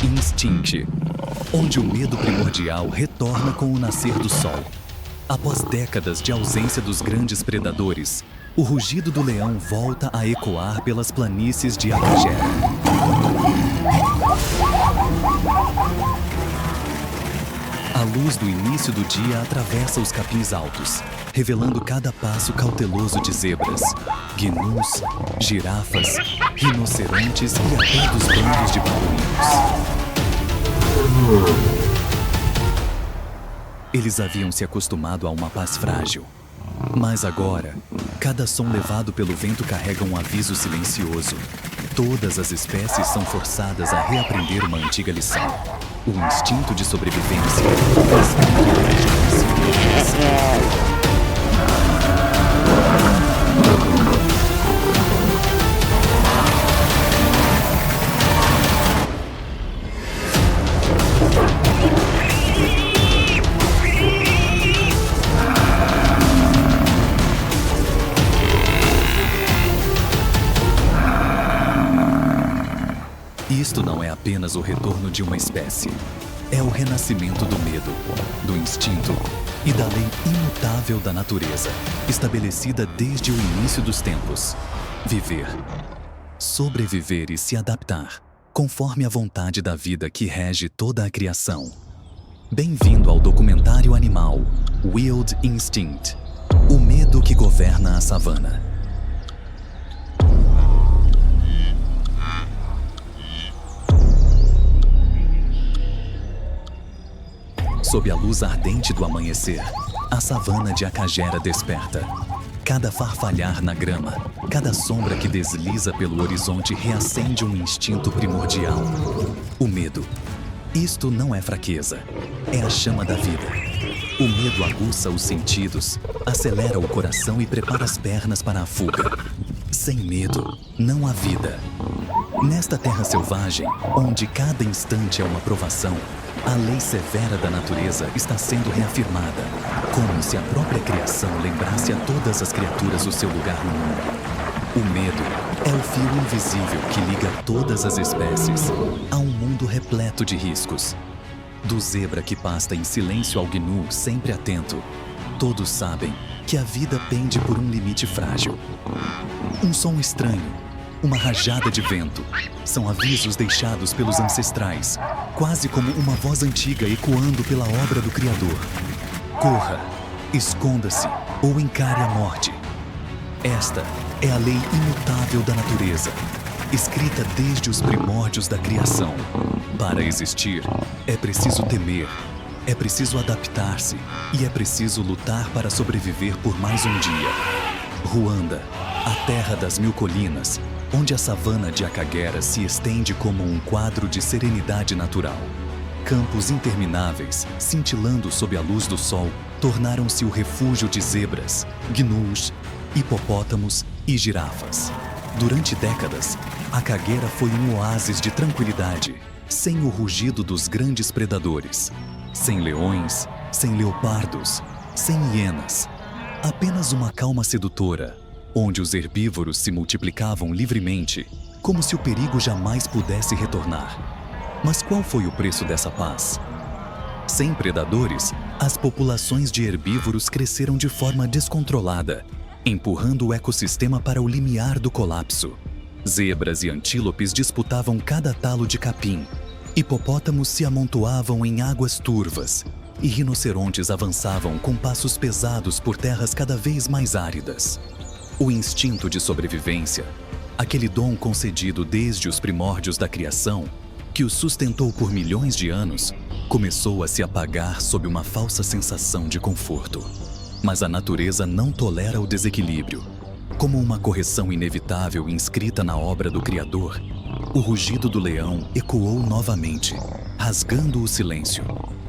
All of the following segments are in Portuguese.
Instinct, onde o medo primordial retorna com o nascer do sol. Após décadas de ausência dos grandes predadores, o rugido do leão volta a ecoar pelas planícies de Akagera. A luz do início do dia atravessa os capins altos, revelando cada passo cauteloso de zebras, gnus, girafas, rinocerontes e até dos bandos de babuínos. Eles haviam se acostumado a uma paz frágil. Mas agora, cada som levado pelo vento carrega um aviso silencioso. Todas as espécies são forçadas a reaprender uma antiga lição. O instinto de sobrevivência. Isto não é apenas o retorno de uma espécie. É o renascimento do medo, do instinto e da lei imutável da natureza, estabelecida desde o início dos tempos. Viver, sobreviver e se adaptar, conforme a vontade da vida que rege toda a criação. Bem-vindo ao documentário animal Wild Instinct, o medo que governa a savana. Sob a luz ardente do amanhecer, a savana de Akagera desperta. Cada farfalhar na grama, cada sombra que desliza pelo horizonte reacende um instinto primordial. O medo. Isto não é fraqueza, é a chama da vida. O medo aguça os sentidos, acelera o coração e prepara as pernas para a fuga. Sem medo, não há vida. Nesta terra selvagem, onde cada instante é uma provação, a lei severa da natureza está sendo reafirmada, como se a própria criação lembrasse a todas as criaturas o seu lugar no mundo. O medo é o fio invisível que liga todas as espécies a um mundo repleto de riscos. Do zebra que pasta em silêncio ao gnu sempre atento, todos sabem que a vida pende por um limite frágil. Um som estranho, uma rajada de vento, são avisos deixados pelos ancestrais, quase como uma voz antiga ecoando pela obra do Criador. Corra, esconda-se ou encare a morte. Esta é a lei imutável da natureza, escrita desde os primórdios da criação. Para existir, é preciso temer, é preciso adaptar-se e é preciso lutar para sobreviver por mais um dia. Ruanda, a terra das mil colinas, onde a savana de Akagera se estende como um quadro de serenidade natural. Campos intermináveis, cintilando sob a luz do sol, tornaram-se o refúgio de zebras, gnus, hipopótamos e girafas. Durante décadas, Akagera foi um oásis de tranquilidade, sem o rugido dos grandes predadores, sem leões, sem leopardos, sem hienas. Apenas uma calma sedutora, onde os herbívoros se multiplicavam livremente, como se o perigo jamais pudesse retornar. Mas qual foi o preço dessa paz? Sem predadores, as populações de herbívoros cresceram de forma descontrolada, empurrando o ecossistema para o limiar do colapso. Zebras e antílopes disputavam cada talo de capim, hipopótamos se amontoavam em águas turvas, e rinocerontes avançavam com passos pesados por terras cada vez mais áridas. O instinto de sobrevivência, aquele dom concedido desde os primórdios da criação, que o sustentou por milhões de anos, começou a se apagar sob uma falsa sensação de conforto. Mas a natureza não tolera o desequilíbrio. Como uma correção inevitável inscrita na obra do Criador, o rugido do leão ecoou novamente, rasgando o silêncio.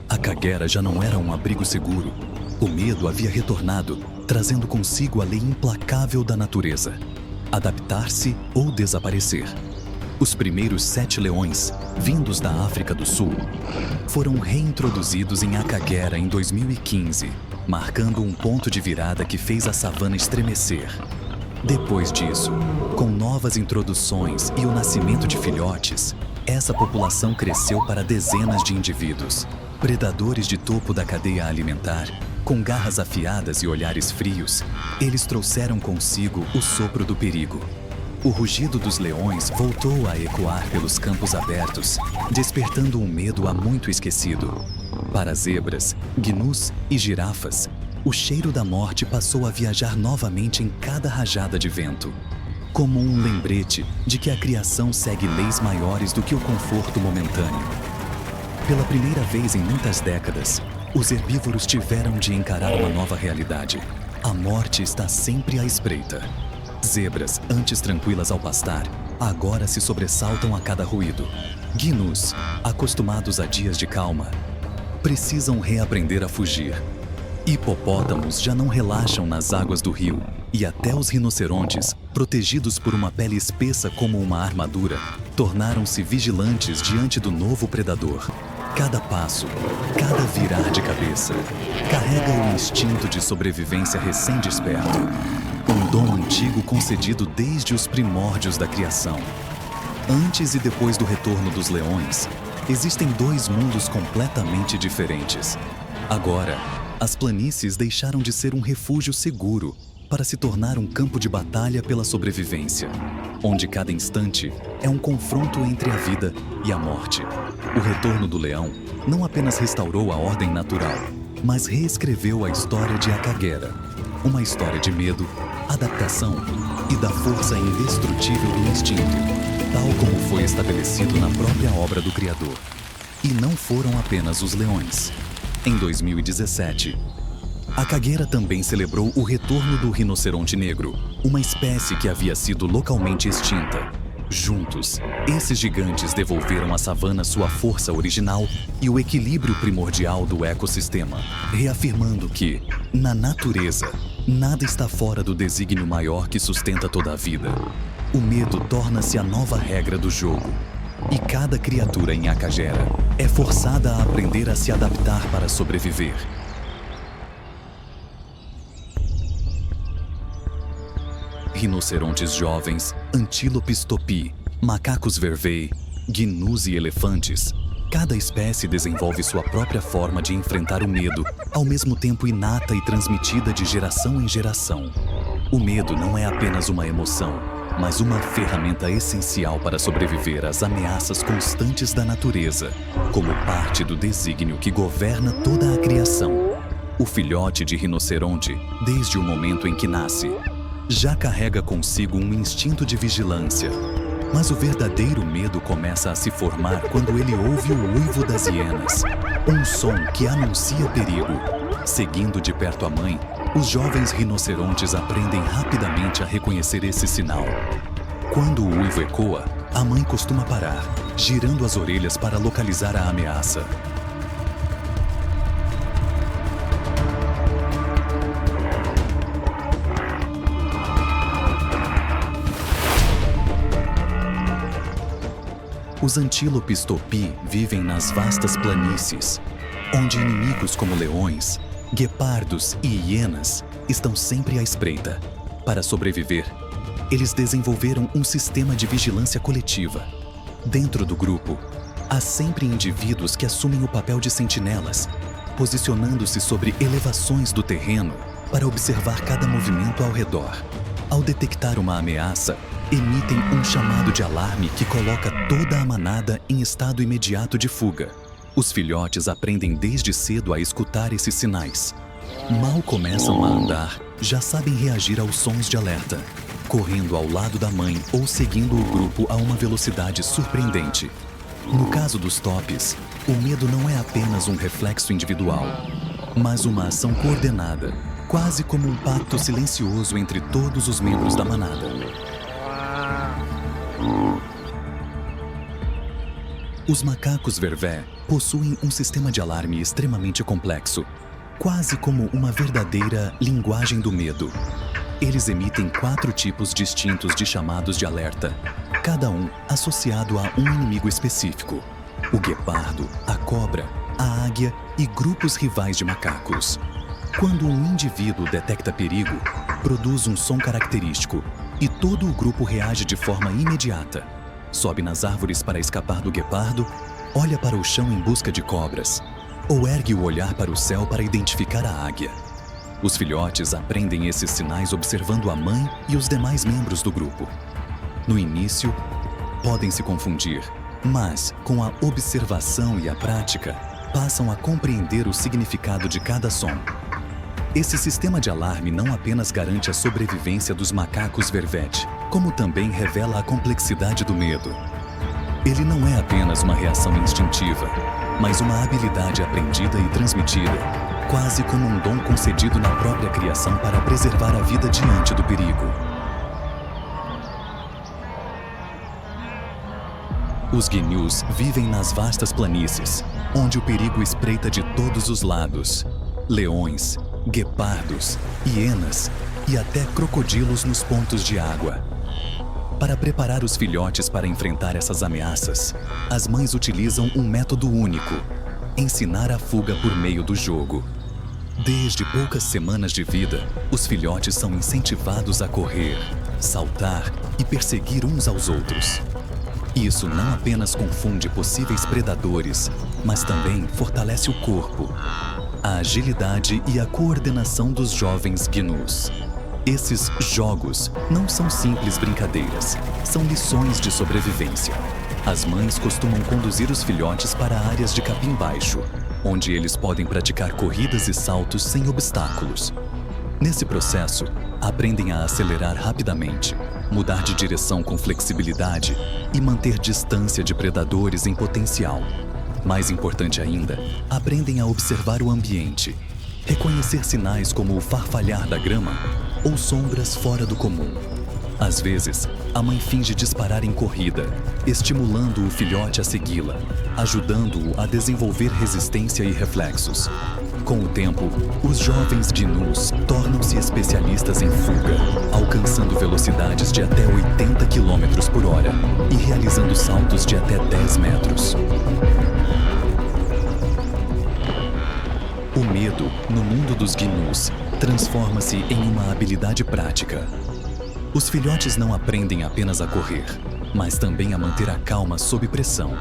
Akagera já não era um abrigo seguro. O medo havia retornado, trazendo consigo a lei implacável da natureza: adaptar-se ou desaparecer. Os primeiros 7 leões, vindos da África do Sul, foram reintroduzidos em Akagera em 2015, marcando um ponto de virada que fez a savana estremecer. Depois disso, com novas introduções e o nascimento de filhotes, essa população cresceu para dezenas de indivíduos. Predadores de topo da cadeia alimentar, com garras afiadas e olhares frios, eles trouxeram consigo o sopro do perigo. O rugido dos leões voltou a ecoar pelos campos abertos, despertando um medo há muito esquecido. Para zebras, gnus e girafas, o cheiro da morte passou a viajar novamente em cada rajada de vento, como um lembrete de que a criação segue leis maiores do que o conforto momentâneo. Pela primeira vez em muitas décadas, os herbívoros tiveram de encarar uma nova realidade. A morte está sempre à espreita. Zebras, antes tranquilas ao pastar, agora se sobressaltam a cada ruído. Gnus, acostumados a dias de calma, precisam reaprender a fugir. Hipopótamos já não relaxam nas águas do rio, e até os rinocerontes, protegidos por uma pele espessa como uma armadura, tornaram-se vigilantes diante do novo predador. Cada passo, cada virar de cabeça, carrega o instinto de sobrevivência recém-desperto. Um dom antigo concedido desde os primórdios da criação. Antes e depois do retorno dos leões, existem dois mundos completamente diferentes. Agora, as planícies deixaram de ser um refúgio seguro para se tornar um campo de batalha pela sobrevivência, onde cada instante é um confronto entre a vida e a morte. O retorno do leão não apenas restaurou a ordem natural, mas reescreveu a história de Akagera, uma história de medo, adaptação e da força indestrutível do instinto, tal como foi estabelecido na própria obra do Criador. E não foram apenas os leões. Em 2017, Akagera também celebrou o retorno do rinoceronte negro, uma espécie que havia sido localmente extinta. Juntos, esses gigantes devolveram à savana sua força original e o equilíbrio primordial do ecossistema, reafirmando que, na natureza, nada está fora do desígnio maior que sustenta toda a vida. O medo torna-se a nova regra do jogo. E cada criatura em Akagera é forçada a aprender a se adaptar para sobreviver. Rinocerontes jovens, antílopes topi, macacos vervei, gnus e elefantes. Cada espécie desenvolve sua própria forma de enfrentar o medo, ao mesmo tempo inata e transmitida de geração em geração. O medo não é apenas uma emoção, mas uma ferramenta essencial para sobreviver às ameaças constantes da natureza, como parte do desígnio que governa toda a criação. O filhote de rinoceronte, desde o momento em que nasce, já carrega consigo um instinto de vigilância. Mas o verdadeiro medo começa a se formar quando ele ouve o uivo das hienas, um som que anuncia perigo. Seguindo de perto a mãe, os jovens rinocerontes aprendem rapidamente a reconhecer esse sinal. Quando o uivo ecoa, a mãe costuma parar, girando as orelhas para localizar a ameaça. Os antílopes topi vivem nas vastas planícies, onde inimigos como leões, guepardos e hienas estão sempre à espreita. Para sobreviver, eles desenvolveram um sistema de vigilância coletiva. Dentro do grupo, há sempre indivíduos que assumem o papel de sentinelas, posicionando-se sobre elevações do terreno para observar cada movimento ao redor. Ao detectar uma ameaça, emitem um chamado de alarme que coloca toda a manada em estado imediato de fuga. Os filhotes aprendem desde cedo a escutar esses sinais. Mal começam a andar, já sabem reagir aos sons de alerta, correndo ao lado da mãe ou seguindo o grupo a uma velocidade surpreendente. No caso dos topis, o medo não é apenas um reflexo individual, mas uma ação coordenada, quase como um pacto silencioso entre todos os membros da manada. Os macacos vervé possuem um sistema de alarme extremamente complexo, quase como uma verdadeira linguagem do medo. Eles emitem 4 tipos distintos de chamados de alerta, cada um associado a um inimigo específico: o guepardo, a cobra, a águia e grupos rivais de macacos. Quando um indivíduo detecta perigo, produz um som característico e todo o grupo reage de forma imediata. Sobe nas árvores para escapar do guepardo, olha para o chão em busca de cobras, ou ergue o olhar para o céu para identificar a águia. Os filhotes aprendem esses sinais observando a mãe e os demais membros do grupo. No início, podem se confundir, mas, com a observação e a prática, passam a compreender o significado de cada som. Esse sistema de alarme não apenas garante a sobrevivência dos macacos vervete, como também revela a complexidade do medo. Ele não é apenas uma reação instintiva, mas uma habilidade aprendida e transmitida, quase como um dom concedido na própria criação para preservar a vida diante do perigo. Os gnus vivem nas vastas planícies, onde o perigo espreita de todos os lados. Leões, guepardos, hienas e até crocodilos nos pontos de água. Para preparar os filhotes para enfrentar essas ameaças, as mães utilizam um método único: ensinar a fuga por meio do jogo. Desde poucas semanas de vida, os filhotes são incentivados a correr, saltar e perseguir uns aos outros. Isso não apenas confunde possíveis predadores, mas também fortalece o corpo, a agilidade e a coordenação dos jovens gnus. Esses jogos não são simples brincadeiras, são lições de sobrevivência. As mães costumam conduzir os filhotes para áreas de capim baixo, onde eles podem praticar corridas e saltos sem obstáculos. Nesse processo, aprendem a acelerar rapidamente, mudar de direção com flexibilidade e manter distância de predadores em potencial. Mais importante ainda, aprendem a observar o ambiente, reconhecer sinais como o farfalhar da grama ou sombras fora do comum. Às vezes, a mãe finge disparar em corrida, estimulando o filhote a segui-la, ajudando-o a desenvolver resistência e reflexos. Com o tempo, os jovens gnus tornam-se especialistas em fuga, alcançando velocidades de até 80 km por hora e realizando saltos de até 10 metros. O medo, no mundo dos gnus, transforma-se em uma habilidade prática. Os filhotes não aprendem apenas a correr, mas também a manter a calma sob pressão,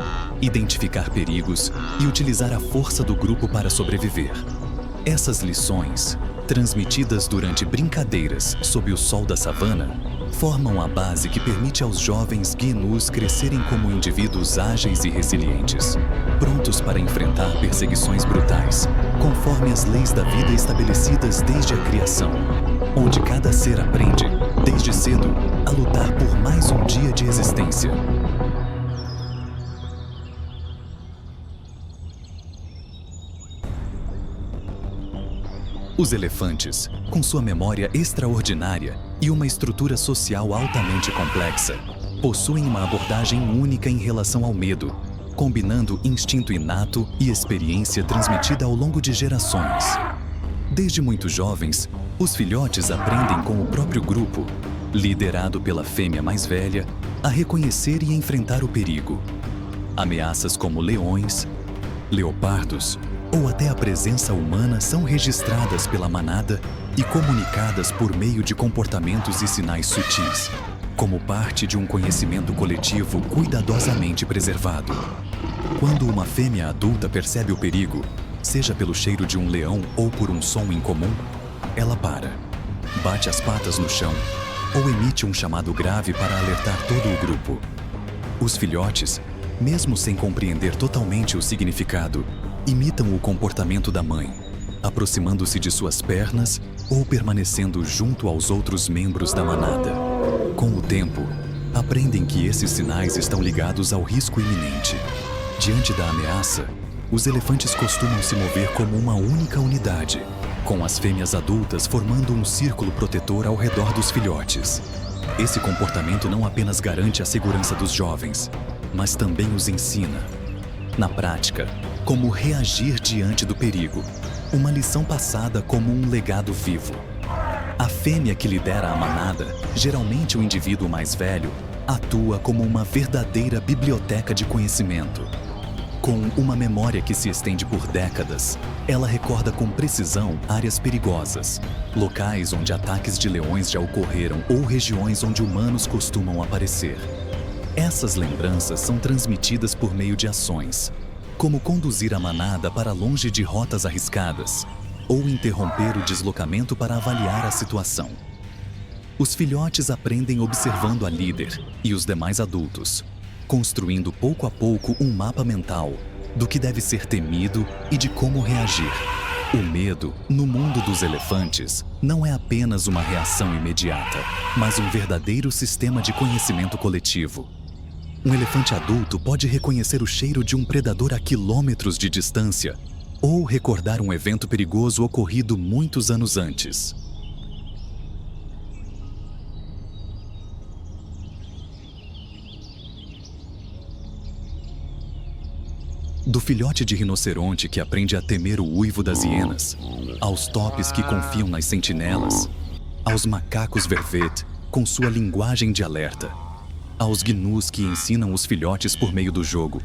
identificar perigos e utilizar a força do grupo para sobreviver. Essas lições, transmitidas durante brincadeiras sob o sol da savana, formam a base que permite aos jovens gnus crescerem como indivíduos ágeis e resilientes, prontos para enfrentar perseguições brutais, conforme as leis da vida estabelecidas desde a criação, onde cada ser aprende, desde cedo, a lutar por mais um dia de existência. Os elefantes, com sua memória extraordinária e uma estrutura social altamente complexa, possuem uma abordagem única em relação ao medo, combinando instinto inato e experiência transmitida ao longo de gerações. Desde muito jovens, os filhotes aprendem com o próprio grupo, liderado pela fêmea mais velha, a reconhecer e enfrentar o perigo. Ameaças como leões, leopardos ou até a presença humana são registradas pela manada e comunicadas por meio de comportamentos e sinais sutis, como parte de um conhecimento coletivo cuidadosamente preservado. Quando uma fêmea adulta percebe o perigo, seja pelo cheiro de um leão ou por um som incomum, ela para, bate as patas no chão ou emite um chamado grave para alertar todo o grupo. Os filhotes, mesmo sem compreender totalmente o significado, imitam o comportamento da mãe, aproximando-se de suas pernas ou permanecendo junto aos outros membros da manada. Com o tempo, aprendem que esses sinais estão ligados ao risco iminente. Diante da ameaça, os elefantes costumam se mover como uma única unidade, com as fêmeas adultas formando um círculo protetor ao redor dos filhotes. Esse comportamento não apenas garante a segurança dos jovens, mas também os ensina, na prática, como reagir diante do perigo, uma lição passada como um legado vivo. A fêmea que lidera a manada, geralmente o indivíduo mais velho, atua como uma verdadeira biblioteca de conhecimento. Com uma memória que se estende por décadas, ela recorda com precisão áreas perigosas, locais onde ataques de leões já ocorreram ou regiões onde humanos costumam aparecer. Essas lembranças são transmitidas por meio de ações, como conduzir a manada para longe de rotas arriscadas ou interromper o deslocamento para avaliar a situação. Os filhotes aprendem observando a líder e os demais adultos, construindo pouco a pouco um mapa mental do que deve ser temido e de como reagir. O medo, no mundo dos elefantes, não é apenas uma reação imediata, mas um verdadeiro sistema de conhecimento coletivo. Um elefante adulto pode reconhecer o cheiro de um predador a quilômetros de distância ou recordar um evento perigoso ocorrido muitos anos antes. Do filhote de rinoceronte que aprende a temer o uivo das hienas, aos topes que confiam nas sentinelas, aos macacos vervet com sua linguagem de alerta, aos gnus que ensinam os filhotes por meio do jogo,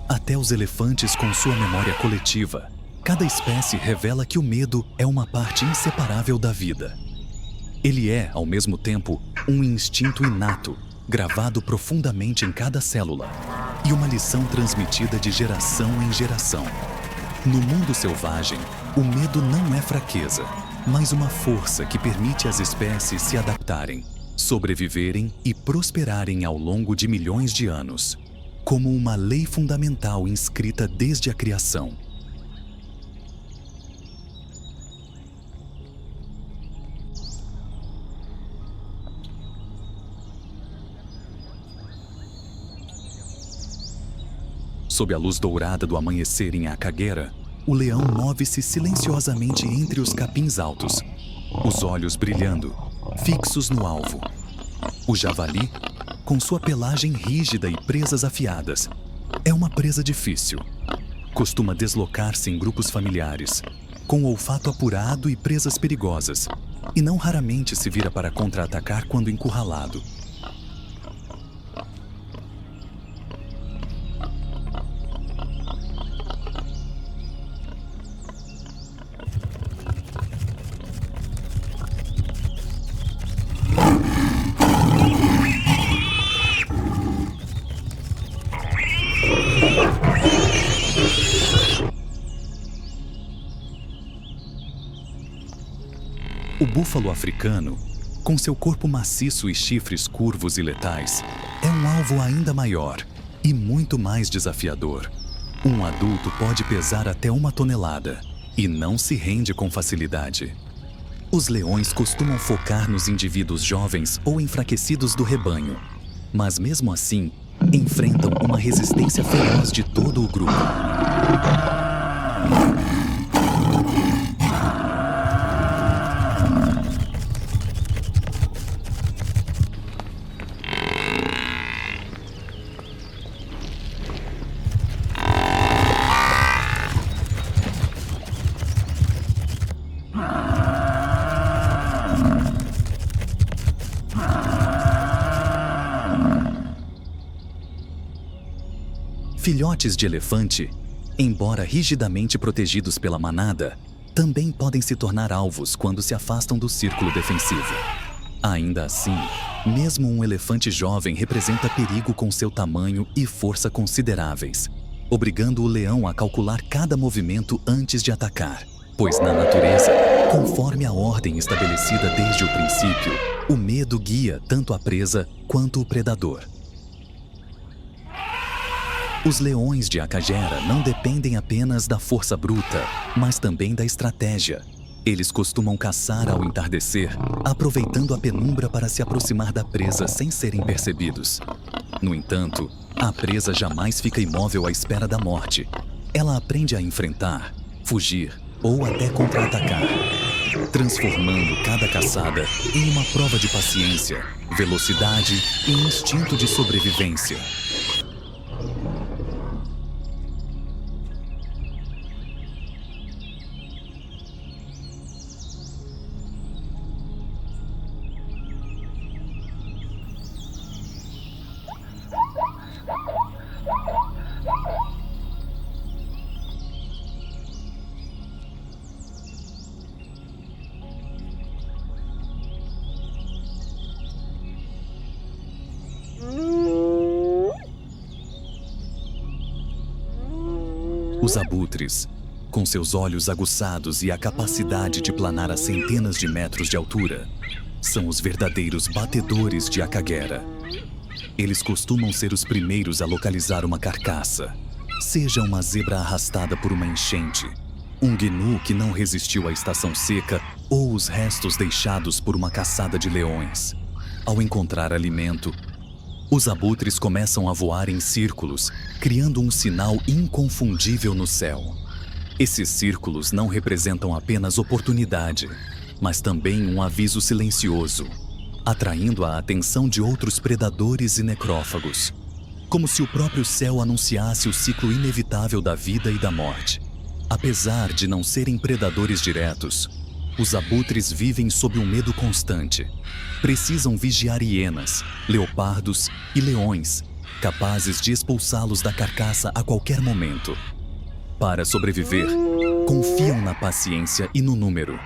até os elefantes com sua memória coletiva. Cada espécie revela que o medo é uma parte inseparável da vida. Ele é, ao mesmo tempo, um instinto inato, gravado profundamente em cada célula, e uma lição transmitida de geração em geração. No mundo selvagem, o medo não é fraqueza, mas uma força que permite às espécies se adaptarem, sobreviverem e prosperarem ao longo de milhões de anos, como uma lei fundamental inscrita desde a criação. Sob a luz dourada do amanhecer em Akagera, o leão move-se silenciosamente entre os capins altos, os olhos brilhando, fixos no alvo. O javali, com sua pelagem rígida e presas afiadas, é uma presa difícil. Costuma deslocar-se em grupos familiares, com olfato apurado e presas perigosas, e não raramente se vira para contra-atacar quando encurralado. O búfalo africano, com seu corpo maciço e chifres curvos e letais, é um alvo ainda maior e muito mais desafiador. Um adulto pode pesar até 1 tonelada e não se rende com facilidade. Os leões costumam focar nos indivíduos jovens ou enfraquecidos do rebanho, mas mesmo assim, enfrentam uma resistência feroz de todo o grupo. Filhotes de elefante, embora rigidamente protegidos pela manada, também podem se tornar alvos quando se afastam do círculo defensivo. Ainda assim, mesmo um elefante jovem representa perigo com seu tamanho e força consideráveis, obrigando o leão a calcular cada movimento antes de atacar, pois na natureza, conforme a ordem estabelecida desde o princípio, o medo guia tanto a presa quanto o predador. Os leões de Akagera não dependem apenas da força bruta, mas também da estratégia. Eles costumam caçar ao entardecer, aproveitando a penumbra para se aproximar da presa sem serem percebidos. No entanto, a presa jamais fica imóvel à espera da morte. Ela aprende a enfrentar, fugir ou até contra-atacar, transformando cada caçada em uma prova de paciência, velocidade e instinto de sobrevivência. Os abutres, com seus olhos aguçados e a capacidade de planar a centenas de metros de altura, são os verdadeiros batedores de Akagera. Eles costumam ser os primeiros a localizar uma carcaça, seja uma zebra arrastada por uma enchente, um gnu que não resistiu à estação seca ou os restos deixados por uma caçada de leões. Ao encontrar alimento, os abutres começam a voar em círculos, criando um sinal inconfundível no céu. Esses círculos não representam apenas oportunidade, mas também um aviso silencioso, atraindo a atenção de outros predadores e necrófagos, como se o próprio céu anunciasse o ciclo inevitável da vida e da morte. Apesar de não serem predadores diretos, os abutres vivem sob um medo constante. Precisam vigiar hienas, leopardos e leões, capazes de expulsá-los da carcaça a qualquer momento. Para sobreviver, confiam na paciência e no número.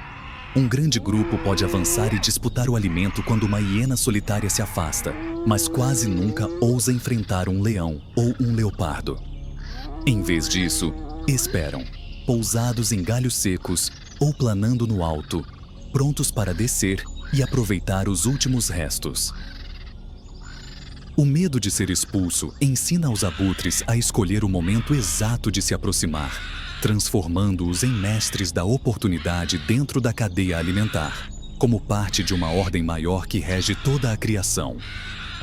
Um grande grupo pode avançar e disputar o alimento quando uma hiena solitária se afasta, mas quase nunca ousa enfrentar um leão ou um leopardo. Em vez disso, esperam, pousados em galhos secos ou planando no alto, prontos para descer e aproveitar os últimos restos. O medo de ser expulso ensina aos abutres a escolher o momento exato de se aproximar, transformando-os em mestres da oportunidade dentro da cadeia alimentar, como parte de uma ordem maior que rege toda a criação.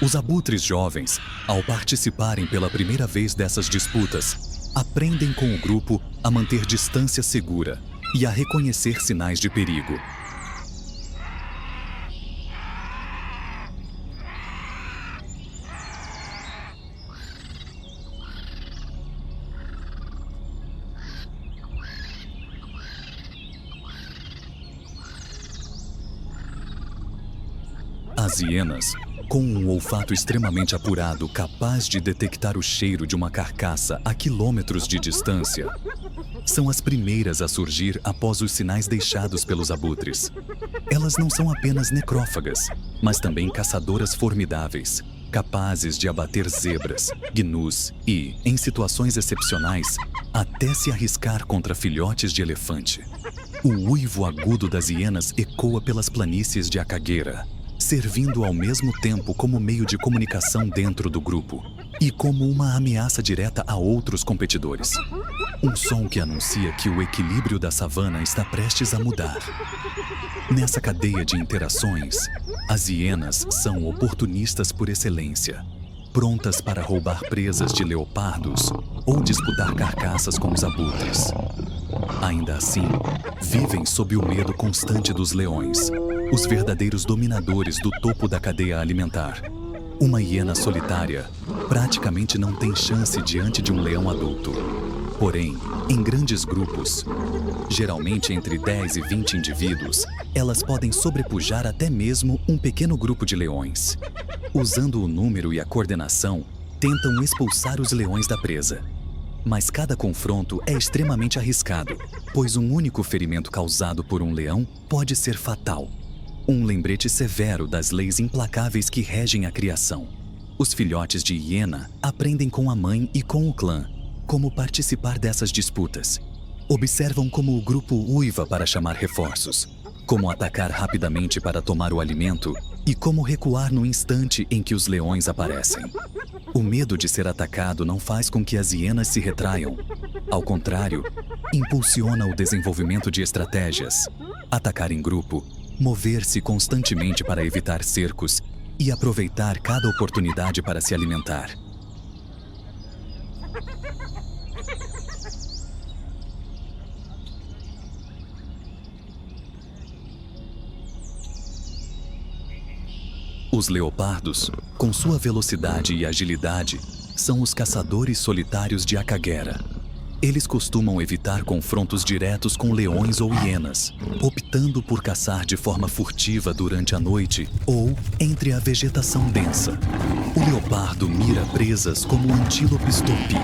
Os abutres jovens, ao participarem pela primeira vez dessas disputas, aprendem com o grupo a manter distância segura e a reconhecer sinais de perigo. As hienas, com um olfato extremamente apurado capaz de detectar o cheiro de uma carcaça a quilômetros de distância, são as primeiras a surgir após os sinais deixados pelos abutres. Elas não são apenas necrófagas, mas também caçadoras formidáveis, capazes de abater zebras, gnus e, em situações excepcionais, até se arriscar contra filhotes de elefante. O uivo agudo das hienas ecoa pelas planícies de Akagera, servindo ao mesmo tempo como meio de comunicação dentro do grupo e como uma ameaça direta a outros competidores. Um som que anuncia que o equilíbrio da savana está prestes a mudar. Nessa cadeia de interações, as hienas são oportunistas por excelência, prontas para roubar presas de leopardos ou disputar carcaças com os abutres. Ainda assim, vivem sob o medo constante dos leões, os verdadeiros dominadores do topo da cadeia alimentar. Uma hiena solitária praticamente não tem chance diante de um leão adulto. Porém, em grandes grupos, geralmente entre 10 e 20 indivíduos, elas podem sobrepujar até mesmo um pequeno grupo de leões. Usando o número e a coordenação, tentam expulsar os leões da presa. Mas cada confronto é extremamente arriscado, pois um único ferimento causado por um leão pode ser fatal. Um lembrete severo das leis implacáveis que regem a criação. Os filhotes de hiena aprendem com a mãe e com o clã como participar dessas disputas. Observam como o grupo uiva para chamar reforços, como atacar rapidamente para tomar o alimento e como recuar no instante em que os leões aparecem. O medo de ser atacado não faz com que as hienas se retraiam. Ao contrário, impulsiona o desenvolvimento de estratégias. Atacar em grupo, mover-se constantemente para evitar cercos e aproveitar cada oportunidade para se alimentar. Os leopardos, com sua velocidade e agilidade, são os caçadores solitários de Akagera. Eles costumam evitar confrontos diretos com leões ou hienas, optando por caçar de forma furtiva durante a noite ou entre a vegetação densa. O leopardo mira presas como antílopes topi,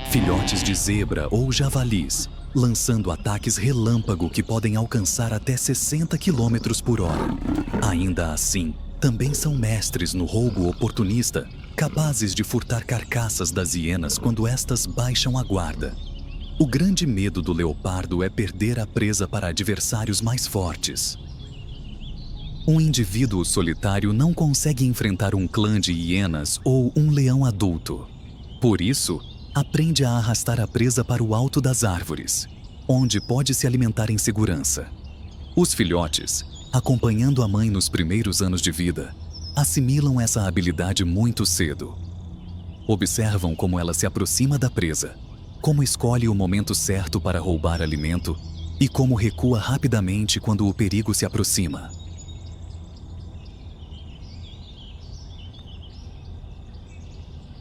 filhotes de zebra ou javalis, lançando ataques relâmpago que podem alcançar até 60 km por hora. Ainda assim, também são mestres no roubo oportunista, capazes de furtar carcaças das hienas quando estas baixam a guarda. O grande medo do leopardo é perder a presa para adversários mais fortes. Um indivíduo solitário não consegue enfrentar um clã de hienas ou um leão adulto. Por isso, aprende a arrastar a presa para o alto das árvores, onde pode se alimentar em segurança. Os filhotes, acompanhando a mãe nos primeiros anos de vida, assimilam essa habilidade muito cedo. Observam como ela se aproxima da presa, como escolhe o momento certo para roubar alimento e como recua rapidamente quando o perigo se aproxima.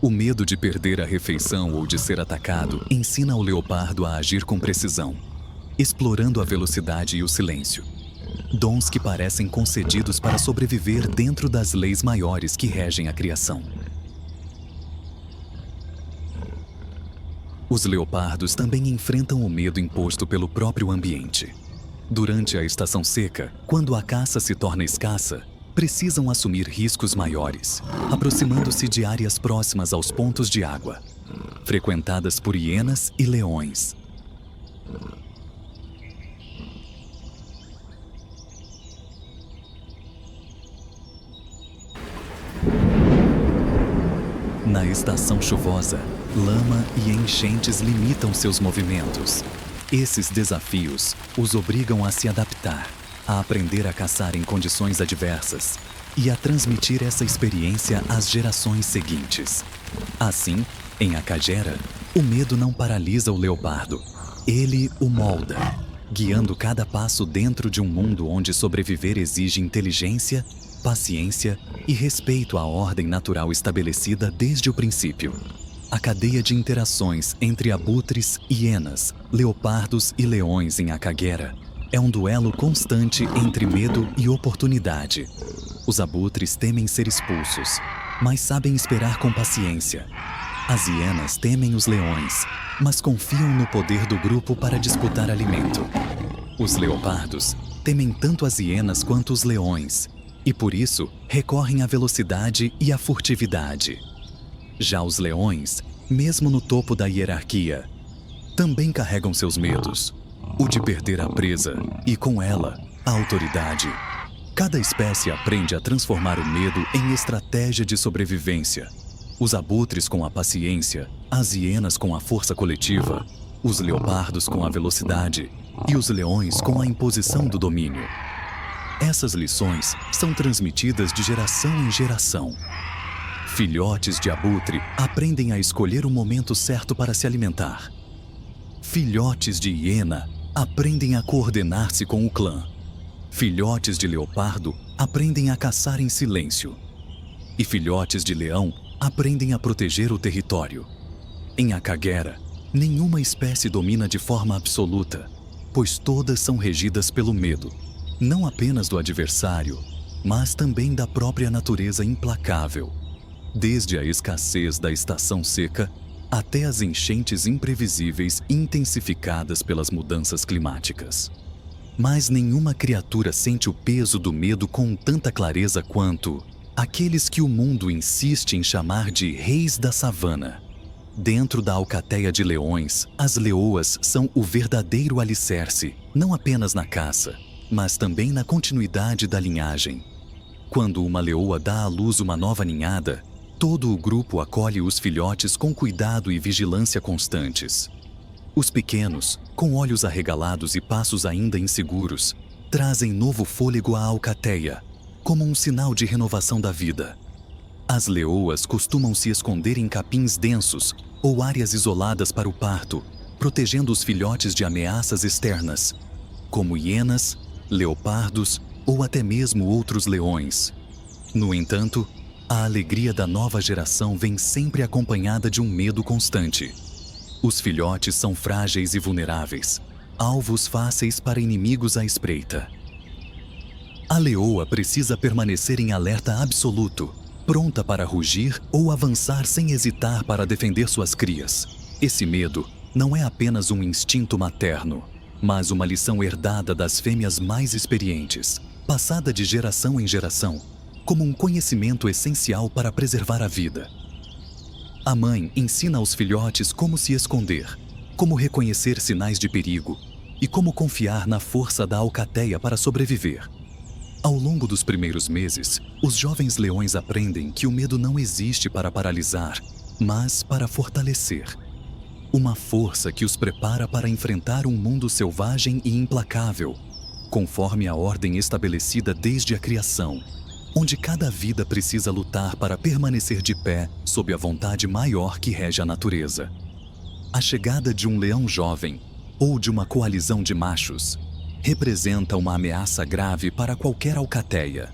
O medo de perder a refeição ou de ser atacado ensina o leopardo a agir com precisão, explorando a velocidade e o silêncio. Dons que parecem concedidos para sobreviver dentro das leis maiores que regem a criação. Os leopardos também enfrentam o medo imposto pelo próprio ambiente. Durante a estação seca, quando a caça se torna escassa, precisam assumir riscos maiores, aproximando-se de áreas próximas aos pontos de água, frequentadas por hienas e leões. Na estação chuvosa, lama e enchentes limitam seus movimentos. Esses desafios os obrigam a se adaptar, a aprender a caçar em condições adversas e a transmitir essa experiência às gerações seguintes. Assim, em Akagera, o medo não paralisa o leopardo. Ele o molda, guiando cada passo dentro de um mundo onde sobreviver exige inteligência, paciência e respeito à ordem natural estabelecida desde o princípio. A cadeia de interações entre abutres, hienas, leopardos e leões em Akagera é um duelo constante entre medo e oportunidade. Os abutres temem ser expulsos, mas sabem esperar com paciência. As hienas temem os leões, mas confiam no poder do grupo para disputar alimento. Os leopardos temem tanto as hienas quanto os leões, e por isso recorrem à velocidade e à furtividade. Já os leões, mesmo no topo da hierarquia, também carregam seus medos. O de perder a presa e, com ela, a autoridade. Cada espécie aprende a transformar o medo em estratégia de sobrevivência. Os abutres com a paciência, as hienas com a força coletiva, os leopardos com a velocidade e os leões com a imposição do domínio. Essas lições são transmitidas de geração em geração. Filhotes de abutre aprendem a escolher o momento certo para se alimentar. Filhotes de hiena aprendem a coordenar-se com o clã. Filhotes de leopardo aprendem a caçar em silêncio. E filhotes de leão aprendem a proteger o território. Em Akagera, nenhuma espécie domina de forma absoluta, pois todas são regidas pelo medo, não apenas do adversário, mas também da própria natureza implacável. Desde a escassez da estação seca até as enchentes imprevisíveis intensificadas pelas mudanças climáticas. Mas nenhuma criatura sente o peso do medo com tanta clareza quanto aqueles que o mundo insiste em chamar de reis da savana. Dentro da alcateia de leões, as leoas são o verdadeiro alicerce, não apenas na caça, mas também na continuidade da linhagem. Quando uma leoa dá à luz uma nova ninhada, todo o grupo acolhe os filhotes com cuidado e vigilância constantes. Os pequenos, com olhos arregalados e passos ainda inseguros, trazem novo fôlego à alcateia, como um sinal de renovação da vida. As leoas costumam se esconder em capins densos ou áreas isoladas para o parto, protegendo os filhotes de ameaças externas, como hienas, leopardos ou até mesmo outros leões. No entanto, a alegria da nova geração vem sempre acompanhada de um medo constante. Os filhotes são frágeis e vulneráveis, alvos fáceis para inimigos à espreita. A leoa precisa permanecer em alerta absoluto, pronta para rugir ou avançar sem hesitar para defender suas crias. Esse medo não é apenas um instinto materno, mas uma lição herdada das fêmeas mais experientes, passada de geração em geração, como um conhecimento essencial para preservar a vida. A mãe ensina aos filhotes como se esconder, como reconhecer sinais de perigo e como confiar na força da alcateia para sobreviver. Ao longo dos primeiros meses, os jovens leões aprendem que o medo não existe para paralisar, mas para fortalecer. Uma força que os prepara para enfrentar um mundo selvagem e implacável, conforme a ordem estabelecida desde a criação, onde cada vida precisa lutar para permanecer de pé sob a vontade maior que rege a natureza. A chegada de um leão jovem, ou de uma coalizão de machos, representa uma ameaça grave para qualquer alcateia.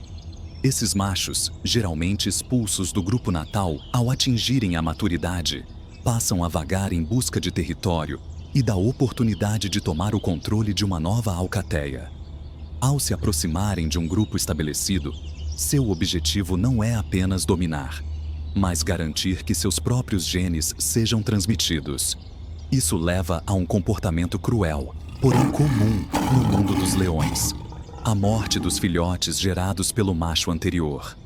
Esses machos, geralmente expulsos do grupo natal ao atingirem a maturidade, passam a vagar em busca de território e da oportunidade de tomar o controle de uma nova alcateia. Ao se aproximarem de um grupo estabelecido, seu objetivo não é apenas dominar, mas garantir que seus próprios genes sejam transmitidos. Isso leva a um comportamento cruel, porém comum no mundo dos leões: a morte dos filhotes gerados pelo macho anterior.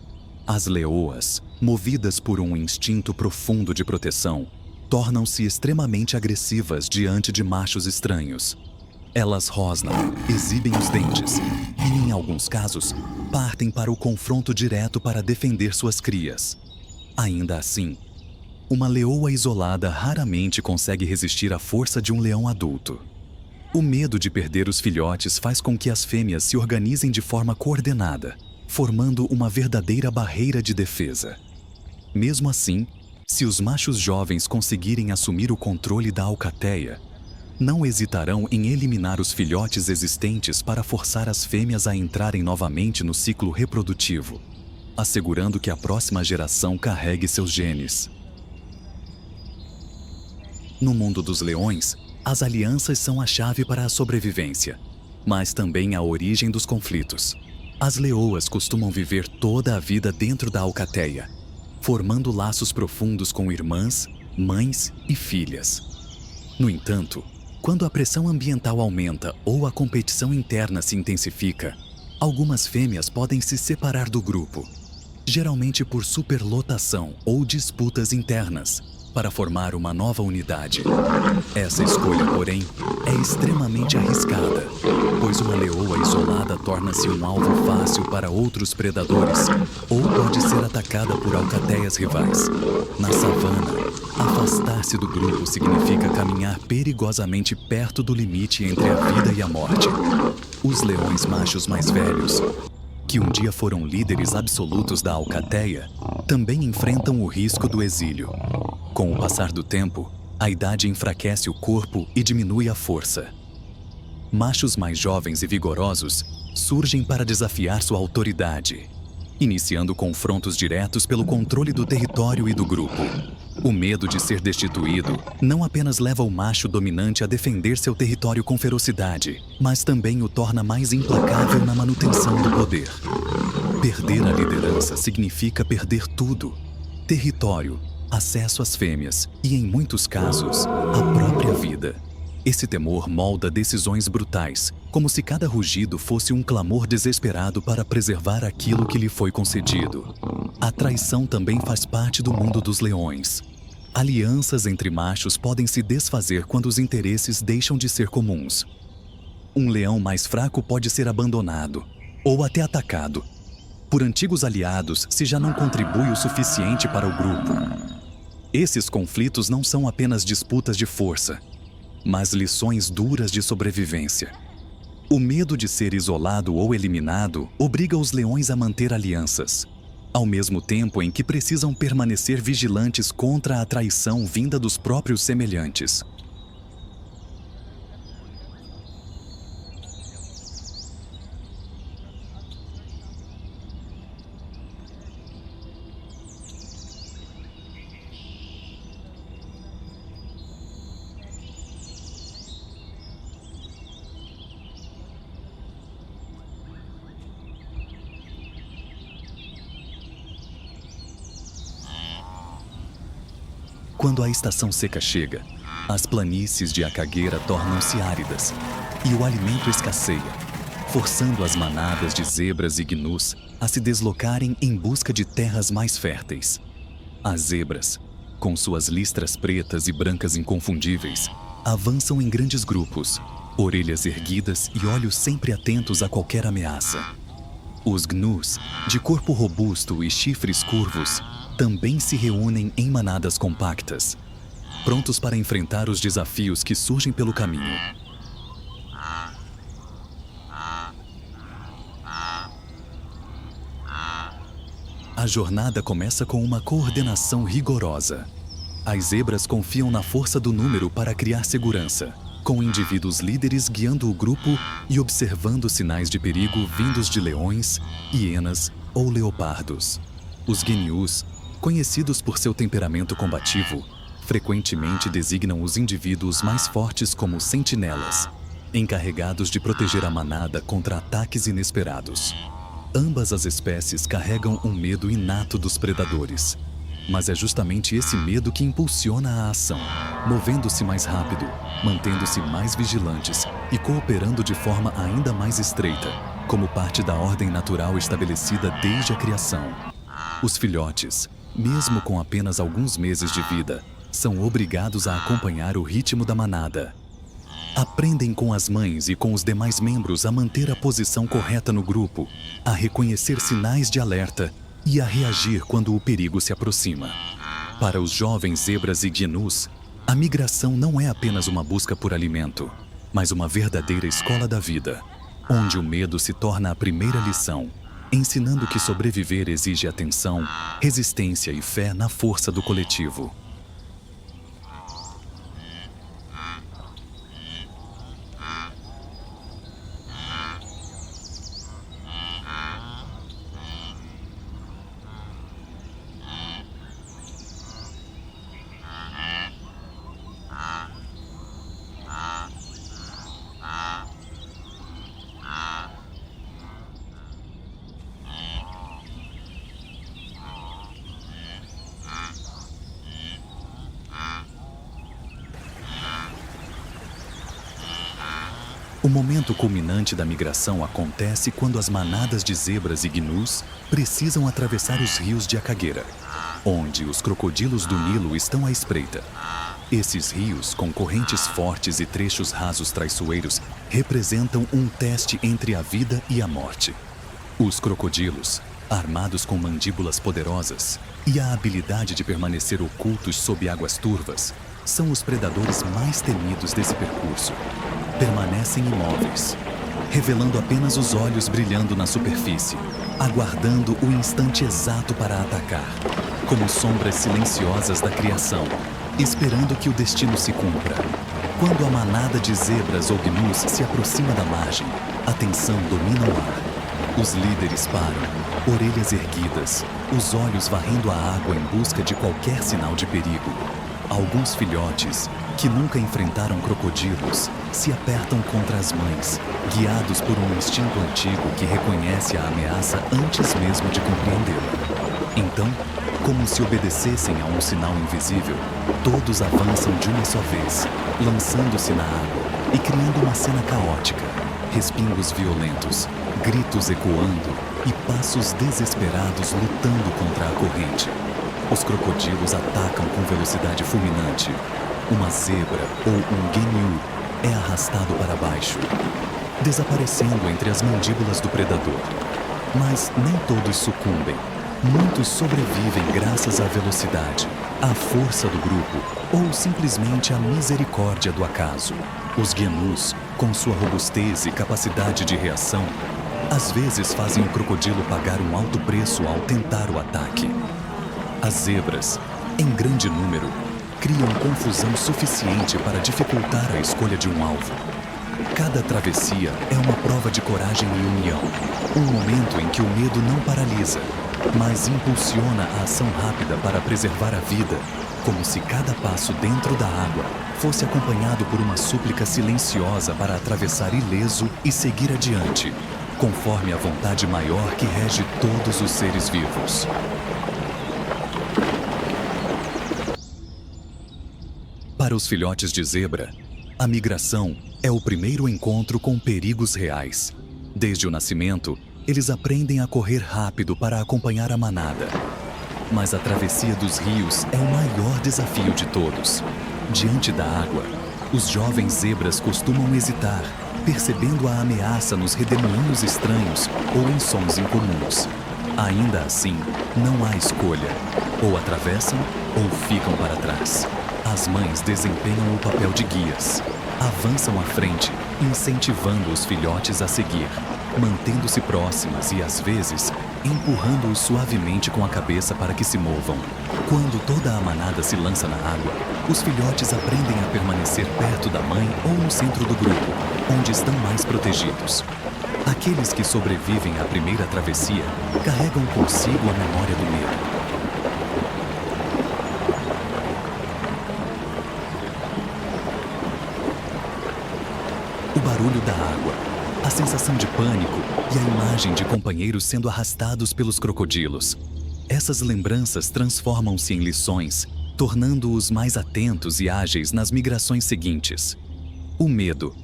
As leoas, movidas por um instinto profundo de proteção, tornam-se extremamente agressivas diante de machos estranhos. Elas rosnam, exibem os dentes e, em alguns casos, partem para o confronto direto para defender suas crias. Ainda assim, uma leoa isolada raramente consegue resistir à força de um leão adulto. O medo de perder os filhotes faz com que as fêmeas se organizem de forma coordenada, formando uma verdadeira barreira de defesa. Mesmo assim, se os machos jovens conseguirem assumir o controle da alcateia, não hesitarão em eliminar os filhotes existentes para forçar as fêmeas a entrarem novamente no ciclo reprodutivo, assegurando que a próxima geração carregue seus genes. No mundo dos leões, as alianças são a chave para a sobrevivência, mas também a origem dos conflitos. As leoas costumam viver toda a vida dentro da alcateia, formando laços profundos com irmãs, mães e filhas. No entanto, quando a pressão ambiental aumenta ou a competição interna se intensifica, algumas fêmeas podem se separar do grupo, geralmente por superlotação ou disputas internas, para formar uma nova unidade. Essa escolha, porém, é extremamente arriscada, pois uma leoa isolada torna-se um alvo fácil para outros predadores ou pode ser atacada por alcateias rivais. Na savana, afastar-se do grupo significa caminhar perigosamente perto do limite entre a vida e a morte. Os leões machos mais velhos, que um dia foram líderes absolutos da alcateia, também enfrentam o risco do exílio. Com o passar do tempo, a idade enfraquece o corpo e diminui a força. Machos mais jovens e vigorosos surgem para desafiar sua autoridade, iniciando confrontos diretos pelo controle do território e do grupo. O medo de ser destituído não apenas leva o macho dominante a defender seu território com ferocidade, mas também o torna mais implacável na manutenção do poder. Perder a liderança significa perder tudo: território, acesso às fêmeas e, em muitos casos, a própria vida. Esse temor molda decisões brutais, como se cada rugido fosse um clamor desesperado para preservar aquilo que lhe foi concedido. A traição também faz parte do mundo dos leões. Alianças entre machos podem se desfazer quando os interesses deixam de ser comuns. Um leão mais fraco pode ser abandonado, ou até atacado, por antigos aliados se já não contribui o suficiente para o grupo. Esses conflitos não são apenas disputas de força, mas lições duras de sobrevivência. O medo de ser isolado ou eliminado obriga os leões a manter alianças, ao mesmo tempo em que precisam permanecer vigilantes contra a traição vinda dos próprios semelhantes. Quando a estação seca chega, as planícies de Acagueira tornam-se áridas e o alimento escasseia, forçando as manadas de zebras e gnus a se deslocarem em busca de terras mais férteis. As zebras, com suas listras pretas e brancas inconfundíveis, avançam em grandes grupos, orelhas erguidas e olhos sempre atentos a qualquer ameaça. Os gnus, de corpo robusto e chifres curvos, também se reúnem em manadas compactas, prontos para enfrentar os desafios que surgem pelo caminho. A jornada começa com uma coordenação rigorosa. As zebras confiam na força do número para criar segurança, com indivíduos líderes guiando o grupo e observando sinais de perigo vindos de leões, hienas ou leopardos. Os gnius, conhecidos por seu temperamento combativo, frequentemente designam os indivíduos mais fortes como sentinelas, encarregados de proteger a manada contra ataques inesperados. Ambas as espécies carregam um medo inato dos predadores, mas é justamente esse medo que impulsiona a ação, movendo-se mais rápido, mantendo-se mais vigilantes e cooperando de forma ainda mais estreita, como parte da ordem natural estabelecida desde a criação. Os filhotes, mesmo com apenas alguns meses de vida, são obrigados a acompanhar o ritmo da manada. Aprendem com as mães e com os demais membros a manter a posição correta no grupo, a reconhecer sinais de alerta e a reagir quando o perigo se aproxima. Para os jovens zebras e gnus, a migração não é apenas uma busca por alimento, mas uma verdadeira escola da vida, onde o medo se torna a primeira lição, ensinando que sobreviver exige atenção, resistência e fé na força do coletivo. O momento culminante da migração acontece quando as manadas de zebras e gnus precisam atravessar os rios de Akagera, onde os crocodilos do Nilo estão à espreita. Esses rios, com correntes fortes e trechos rasos traiçoeiros, representam um teste entre a vida e a morte. Os crocodilos, armados com mandíbulas poderosas e a habilidade de permanecer ocultos sob águas turvas, são os predadores mais temidos desse percurso. Permanecem imóveis, revelando apenas os olhos brilhando na superfície, aguardando o instante exato para atacar, como sombras silenciosas da criação, esperando que o destino se cumpra. Quando a manada de zebras ou gnus se aproxima da margem, a tensão domina o ar. Os líderes param, orelhas erguidas, os olhos varrendo a água em busca de qualquer sinal de perigo. Alguns filhotes, que nunca enfrentaram crocodilos, se apertam contra as mães, guiados por um instinto antigo que reconhece a ameaça antes mesmo de compreendê-la. Então, como se obedecessem a um sinal invisível, todos avançam de uma só vez, lançando-se na água e criando uma cena caótica. Respingos violentos, gritos ecoando e passos desesperados lutando contra a corrente. Os crocodilos atacam com velocidade fulminante. Uma zebra ou um gnu é arrastado para baixo, desaparecendo entre as mandíbulas do predador. Mas nem todos sucumbem. Muitos sobrevivem graças à velocidade, à força do grupo ou simplesmente à misericórdia do acaso. Os gnus, com sua robustez e capacidade de reação, às vezes fazem o crocodilo pagar um alto preço ao tentar o ataque. As zebras, em grande número, criam confusão suficiente para dificultar a escolha de um alvo. Cada travessia é uma prova de coragem e união, um momento em que o medo não paralisa, mas impulsiona a ação rápida para preservar a vida, como se cada passo dentro da água fosse acompanhado por uma súplica silenciosa para atravessar ileso e seguir adiante, conforme a vontade maior que rege todos os seres vivos. Para os filhotes de zebra, a migração é o primeiro encontro com perigos reais. Desde o nascimento, eles aprendem a correr rápido para acompanhar a manada. Mas a travessia dos rios é o maior desafio de todos. Diante da água, Os jovens zebras costumam hesitar, percebendo a ameaça nos redemoinhos estranhos ou em sons incomuns. Ainda assim, não há escolha. Ou atravessam ou ficam para trás. As mães desempenham o papel de guias. Avançam à frente, incentivando os filhotes a seguir, mantendo-se próximas e, às vezes, empurrando-os suavemente com a cabeça para que se movam. Quando toda a manada se lança na água, os filhotes aprendem a permanecer perto da mãe ou no centro do grupo, onde estão mais protegidos. Aqueles que sobrevivem à primeira travessia carregam consigo a memória do medo. O barulho da água, a sensação de pânico e a imagem de companheiros sendo arrastados pelos crocodilos. Essas lembranças transformam-se em lições, tornando-os mais atentos e ágeis nas migrações seguintes. O medo,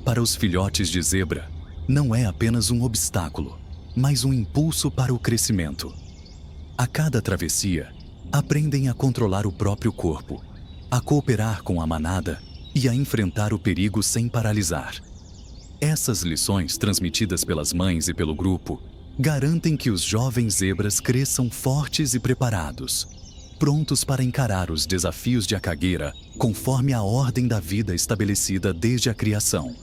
para os filhotes de zebra, não é apenas um obstáculo, mas um impulso para o crescimento. A cada travessia, aprendem a controlar o próprio corpo, a cooperar com a manada e a enfrentar o perigo sem paralisar. Essas lições, transmitidas pelas mães e pelo grupo, garantem que os jovens zebras cresçam fortes e preparados, prontos para encarar os desafios de Akagera conforme a ordem da vida estabelecida desde a criação.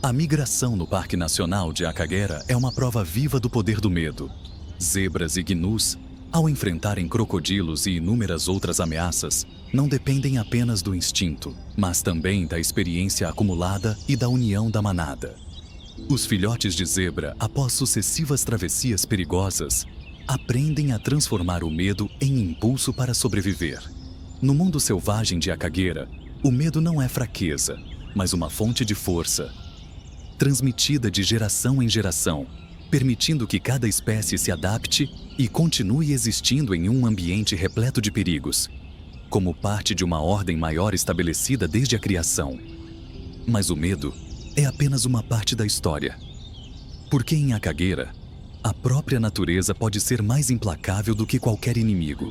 A migração no Parque Nacional de Akagera é uma prova viva do poder do medo. Zebras e gnus, ao enfrentarem crocodilos e inúmeras outras ameaças, não dependem apenas do instinto, mas também da experiência acumulada e da união da manada. Os filhotes de zebra, após sucessivas travessias perigosas, aprendem a transformar o medo em impulso para sobreviver. No mundo selvagem de Akagera, o medo não é fraqueza, mas uma fonte de força, transmitida de geração em geração, permitindo que cada espécie se adapte e continue existindo em um ambiente repleto de perigos, como parte de uma ordem maior estabelecida desde a criação. Mas o medo é apenas uma parte da história. Porque em Akagera, a própria natureza pode ser mais implacável do que qualquer inimigo.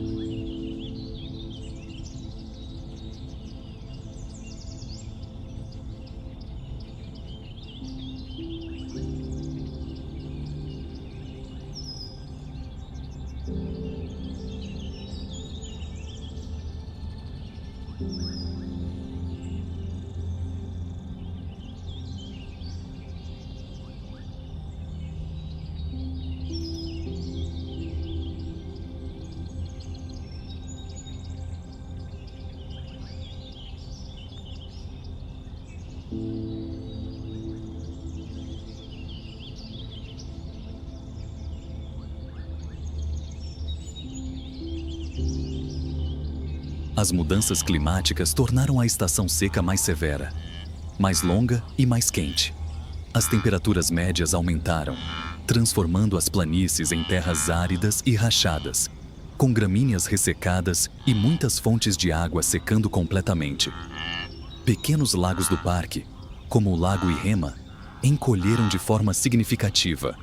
As mudanças climáticas tornaram a estação seca mais severa, mais longa e mais quente. As temperaturas médias aumentaram, transformando as planícies em terras áridas e rachadas, com gramíneas ressecadas e muitas fontes de água secando completamente. Pequenos lagos do parque, como o Lago Ihema, encolheram de forma significativa,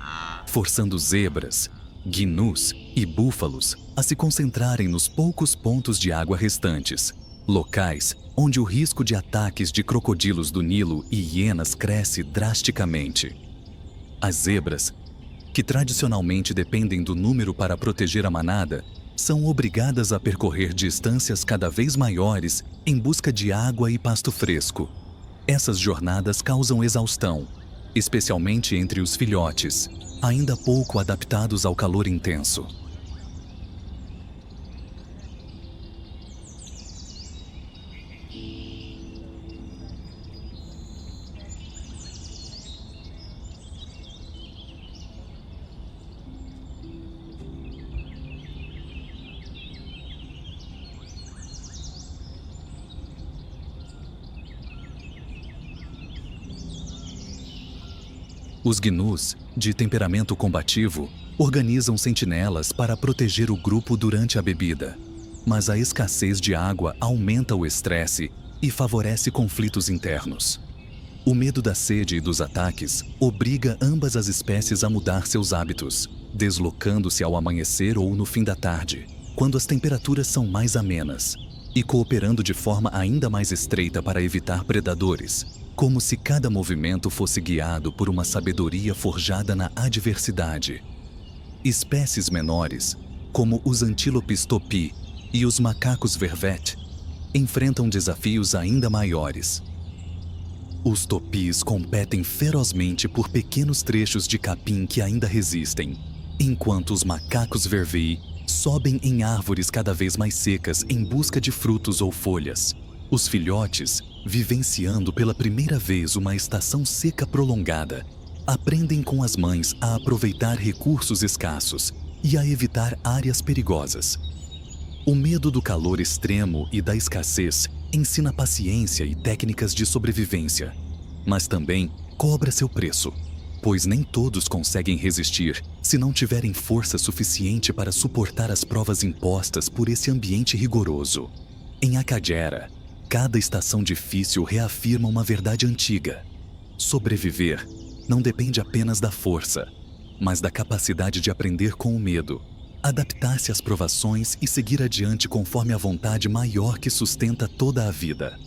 forçando zebras, gnus e búfalos a se concentrarem nos poucos pontos de água restantes, locais onde o risco de ataques de crocodilos do Nilo e hienas cresce drasticamente. As zebras, que tradicionalmente dependem do número para proteger a manada, são obrigadas a percorrer distâncias cada vez maiores em busca de água e pasto fresco. Essas jornadas causam exaustão, especialmente entre os filhotes, ainda pouco adaptados ao calor intenso. Os gnus, de temperamento combativo, organizam sentinelas para proteger o grupo durante a bebida. Mas a escassez de água aumenta o estresse e favorece conflitos internos. O medo da sede e dos ataques obriga ambas as espécies a mudar seus hábitos, deslocando-se ao amanhecer ou no fim da tarde, quando as temperaturas são mais amenas, e cooperando de forma ainda mais estreita para evitar predadores, como se cada movimento fosse guiado por uma sabedoria forjada na adversidade. Espécies menores, como os antílopes topi e os macacos vervet, enfrentam desafios ainda maiores. Os topis competem ferozmente por pequenos trechos de capim que ainda resistem, enquanto os macacos vervei sobem em árvores cada vez mais secas em busca de frutos ou folhas. Os filhotes, vivenciando pela primeira vez uma estação seca prolongada, aprendem com as mães a aproveitar recursos escassos e a evitar áreas perigosas. O medo do calor extremo e da escassez ensina paciência e técnicas de sobrevivência, mas também cobra seu preço, pois nem todos conseguem resistir se não tiverem força suficiente para suportar as provas impostas por esse ambiente rigoroso. Em Akagera, cada estação difícil reafirma uma verdade antiga. Sobreviver não depende apenas da força, mas da capacidade de aprender com o medo, adaptar-se às provações e seguir adiante conforme a vontade maior que sustenta toda a vida.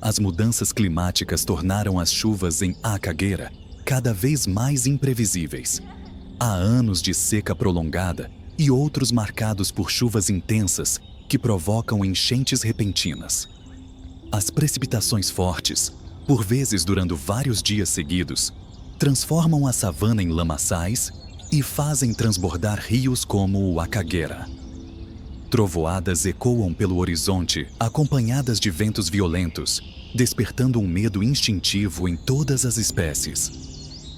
As mudanças climáticas tornaram as chuvas em Akagera cada vez mais imprevisíveis. Há anos de seca prolongada e outros marcados por chuvas intensas que provocam enchentes repentinas. As precipitações fortes, por vezes durando vários dias seguidos, transformam a savana em lamaçais e fazem transbordar rios como o Akagera. Trovoadas ecoam pelo horizonte, acompanhadas de ventos violentos, despertando um medo instintivo em todas as espécies.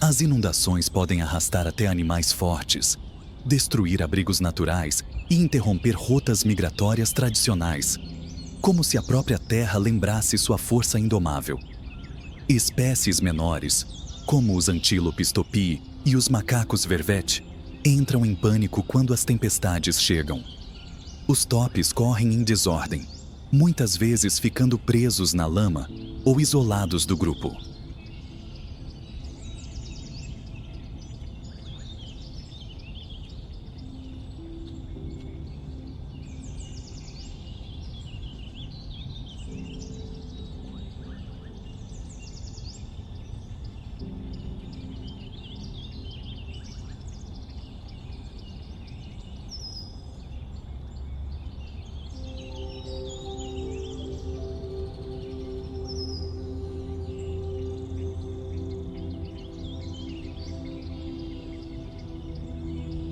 As inundações podem arrastar até animais fortes, destruir abrigos naturais e interromper rotas migratórias tradicionais, como se a própria terra lembrasse sua força indomável. Espécies menores, como os antílopes topi e os macacos vervet, entram em pânico quando as tempestades chegam. Os topis correm em desordem, muitas vezes ficando presos na lama ou isolados do grupo.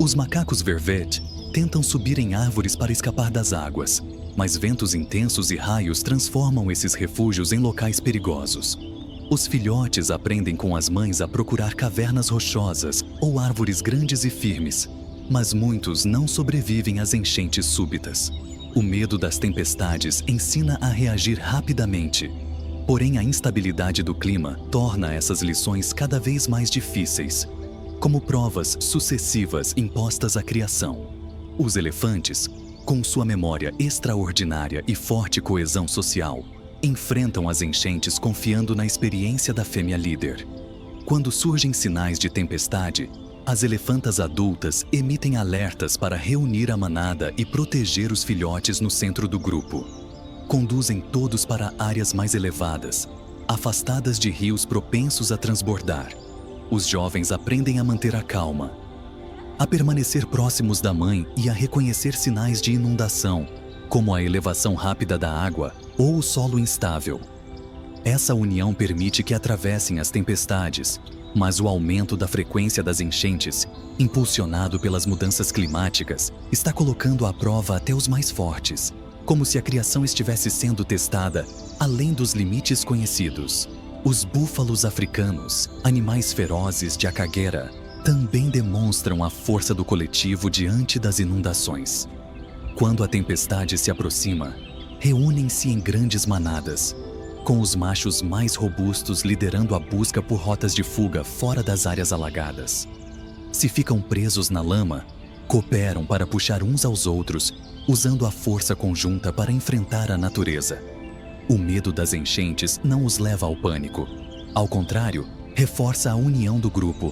Os macacos vervet tentam subir em árvores para escapar das águas, mas ventos intensos e raios transformam esses refúgios em locais perigosos. Os filhotes aprendem com as mães a procurar cavernas rochosas ou árvores grandes e firmes, mas muitos não sobrevivem às enchentes súbitas. O medo das tempestades ensina a reagir rapidamente, porém a instabilidade do clima torna essas lições cada vez mais difíceis, como provas sucessivas impostas à criação. Os elefantes, com sua memória extraordinária e forte coesão social, enfrentam as enchentes confiando na experiência da fêmea líder. Quando surgem sinais de tempestade, as elefantas adultas emitem alertas para reunir a manada e proteger os filhotes no centro do grupo. Conduzem todos para áreas mais elevadas, afastadas de rios propensos a transbordar. Os jovens aprendem a manter a calma, a permanecer próximos da mãe e a reconhecer sinais de inundação, como a elevação rápida da água ou o solo instável. Essa união permite que atravessem as tempestades, mas o aumento da frequência das enchentes, impulsionado pelas mudanças climáticas, está colocando à prova até os mais fortes, como se a criação estivesse sendo testada além dos limites conhecidos. Os búfalos africanos, animais ferozes de Akagera, também demonstram a força do coletivo diante das inundações. Quando a tempestade se aproxima, reúnem-se em grandes manadas, com os machos mais robustos liderando a busca por rotas de fuga fora das áreas alagadas. Se ficam presos na lama, cooperam para puxar uns aos outros usando a força conjunta para enfrentar a natureza. O medo das enchentes não os leva ao pânico. Ao contrário, reforça a união do grupo,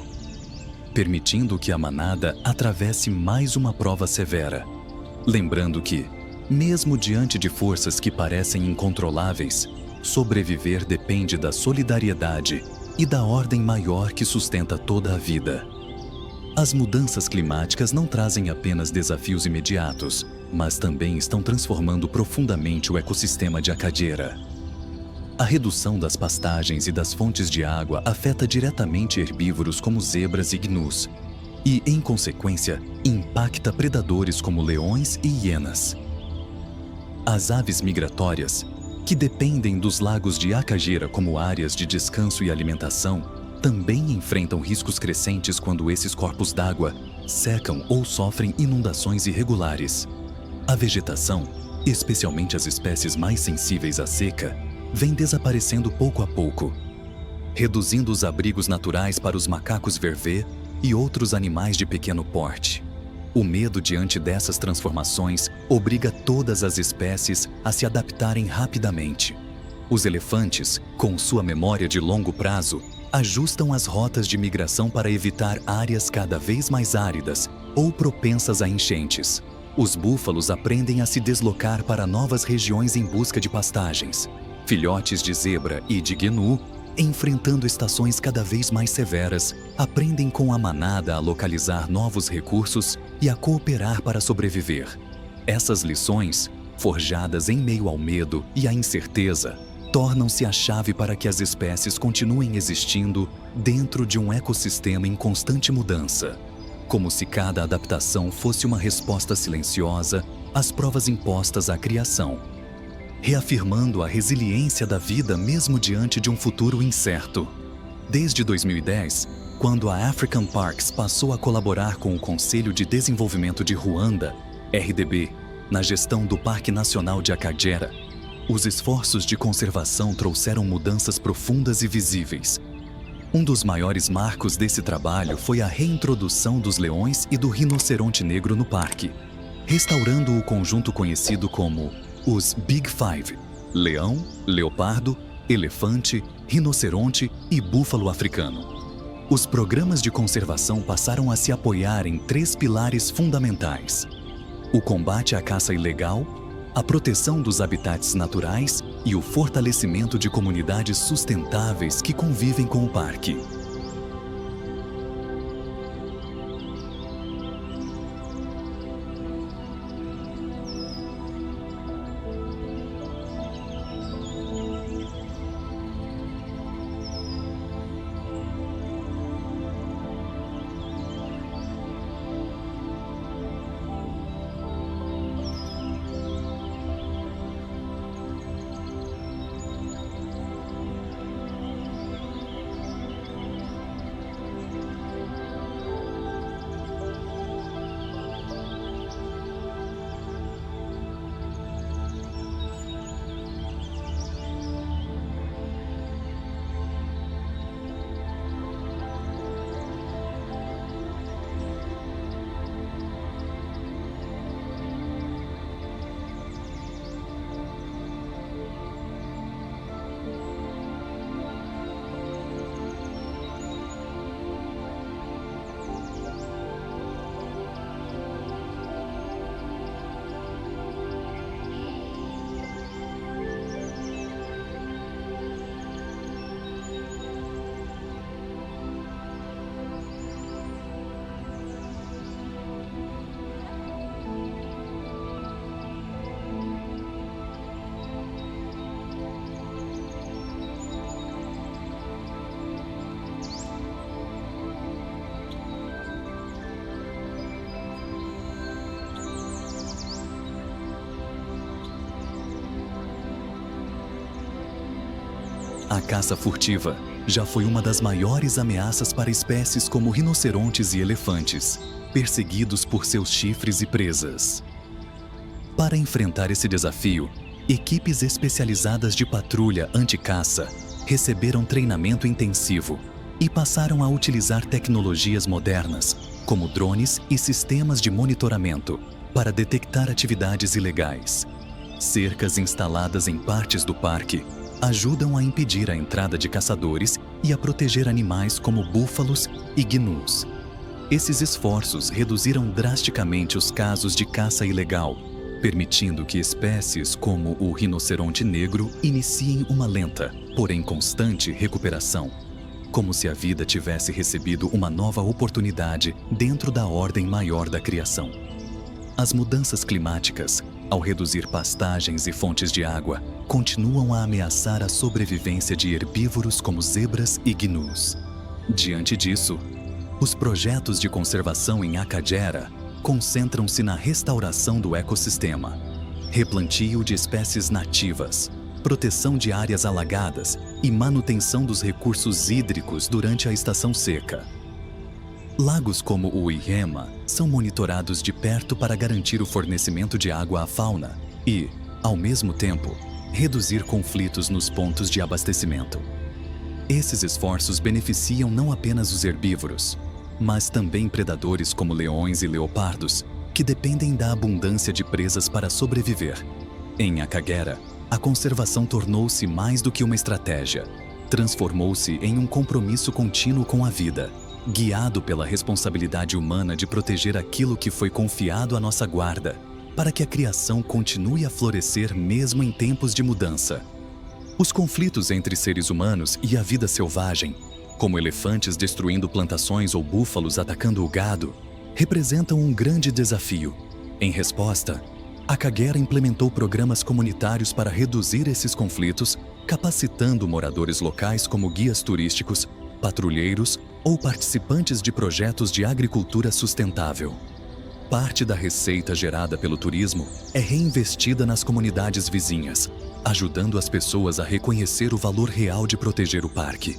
permitindo que a manada atravesse mais uma prova severa. Lembrando que, mesmo diante de forças que parecem incontroláveis, sobreviver depende da solidariedade e da ordem maior que sustenta toda a vida. As mudanças climáticas não trazem apenas desafios imediatos, mas também estão transformando profundamente o ecossistema de Acadiera. A redução das pastagens e das fontes de água afeta diretamente herbívoros como zebras e gnus, e, em consequência, impacta predadores como leões e hienas. As aves migratórias, que dependem dos lagos de Acadiera como áreas de descanso e alimentação, também enfrentam riscos crescentes quando esses corpos d'água secam ou sofrem inundações irregulares. A vegetação, especialmente as espécies mais sensíveis à seca, vem desaparecendo pouco a pouco, reduzindo os abrigos naturais para os macacos vervê e outros animais de pequeno porte. O medo diante dessas transformações obriga todas as espécies a se adaptarem rapidamente. Os elefantes, com sua memória de longo prazo, ajustam as rotas de migração para evitar áreas cada vez mais áridas ou propensas a enchentes. Os búfalos aprendem a se deslocar para novas regiões em busca de pastagens. Filhotes de zebra e de gnu, enfrentando estações cada vez mais severas, aprendem com a manada a localizar novos recursos e a cooperar para sobreviver. Essas lições, forjadas em meio ao medo e à incerteza, tornam-se a chave para que as espécies continuem existindo dentro de um ecossistema em constante mudança. Como se cada adaptação fosse uma resposta silenciosa às provas impostas à criação, reafirmando a resiliência da vida mesmo diante de um futuro incerto. Desde 2010, quando a African Parks passou a colaborar com o Conselho de Desenvolvimento de Ruanda, RDB, na gestão do Parque Nacional de Acadiera, os esforços de conservação trouxeram mudanças profundas e visíveis. Um dos maiores marcos desse trabalho foi a reintrodução dos leões e do rinoceronte negro no parque, restaurando o conjunto conhecido como os Big Five: leão, leopardo, elefante, rinoceronte e búfalo africano. Os programas de conservação passaram a se apoiar em 3 pilares fundamentais: o combate à caça ilegal, a proteção dos habitats naturais e o fortalecimento de comunidades sustentáveis que convivem com o parque. A caça furtiva já foi uma das maiores ameaças para espécies como rinocerontes e elefantes, perseguidos por seus chifres e presas. Para enfrentar esse desafio, equipes especializadas de patrulha anti-caça receberam treinamento intensivo e passaram a utilizar tecnologias modernas, como drones e sistemas de monitoramento, para detectar atividades ilegais. Cercas instaladas em partes do parque ajudam a impedir a entrada de caçadores e a proteger animais como búfalos e gnus. Esses esforços reduziram drasticamente os casos de caça ilegal, permitindo que espécies como o rinoceronte negro iniciem uma lenta, porém constante recuperação, como se a vida tivesse recebido uma nova oportunidade dentro da ordem maior da criação. As mudanças climáticas, ao reduzir pastagens e fontes de água, continuam a ameaçar a sobrevivência de herbívoros como zebras e gnus. Diante disso, os projetos de conservação em Akagera concentram-se na restauração do ecossistema, replantio de espécies nativas, proteção de áreas alagadas e manutenção dos recursos hídricos durante a estação seca. Lagos como o Ihema são monitorados de perto para garantir o fornecimento de água à fauna e, ao mesmo tempo, reduzir conflitos nos pontos de abastecimento. Esses esforços beneficiam não apenas os herbívoros, mas também predadores como leões e leopardos, que dependem da abundância de presas para sobreviver. Em Akagera, a conservação tornou-se mais do que uma estratégia. Transformou-se em um compromisso contínuo com a vida, guiado pela responsabilidade humana de proteger aquilo que foi confiado à nossa guarda, para que a criação continue a florescer mesmo em tempos de mudança. Os conflitos entre seres humanos e a vida selvagem, como elefantes destruindo plantações ou búfalos atacando o gado, representam um grande desafio. Em resposta, Akagera implementou programas comunitários para reduzir esses conflitos, capacitando moradores locais como guias turísticos, patrulheiros ou participantes de projetos de agricultura sustentável. Parte da receita gerada pelo turismo é reinvestida nas comunidades vizinhas, ajudando as pessoas a reconhecer o valor real de proteger o parque.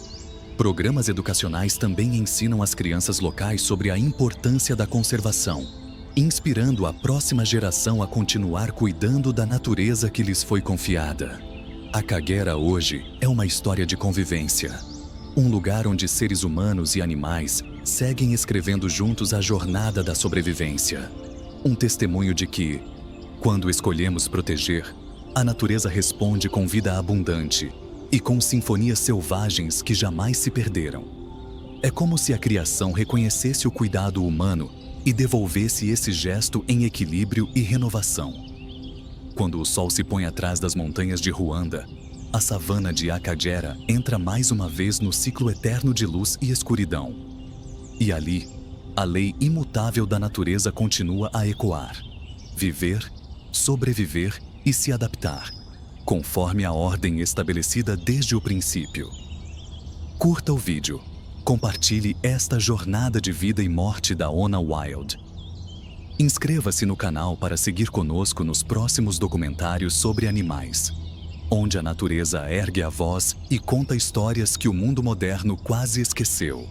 Programas educacionais também ensinam as crianças locais sobre a importância da conservação, inspirando a próxima geração a continuar cuidando da natureza que lhes foi confiada. Akagera hoje é uma história de convivência. Um lugar onde seres humanos e animais seguem escrevendo juntos a jornada da sobrevivência. Um testemunho de que, quando escolhemos proteger, a natureza responde com vida abundante e com sinfonias selvagens que jamais se perderam. É como se a criação reconhecesse o cuidado humano e devolvesse esse gesto em equilíbrio e renovação. Quando o sol se põe atrás das montanhas de Ruanda, a savana de Akagera entra mais uma vez no ciclo eterno de luz e escuridão. E ali, a lei imutável da natureza continua a ecoar. Viver, sobreviver e se adaptar, conforme a ordem estabelecida desde o princípio. Curta o vídeo. Compartilhe esta jornada de vida e morte da Ona Wild. Inscreva-se no canal para seguir conosco nos próximos documentários sobre animais, onde a natureza ergue a voz e conta histórias que o mundo moderno quase esqueceu.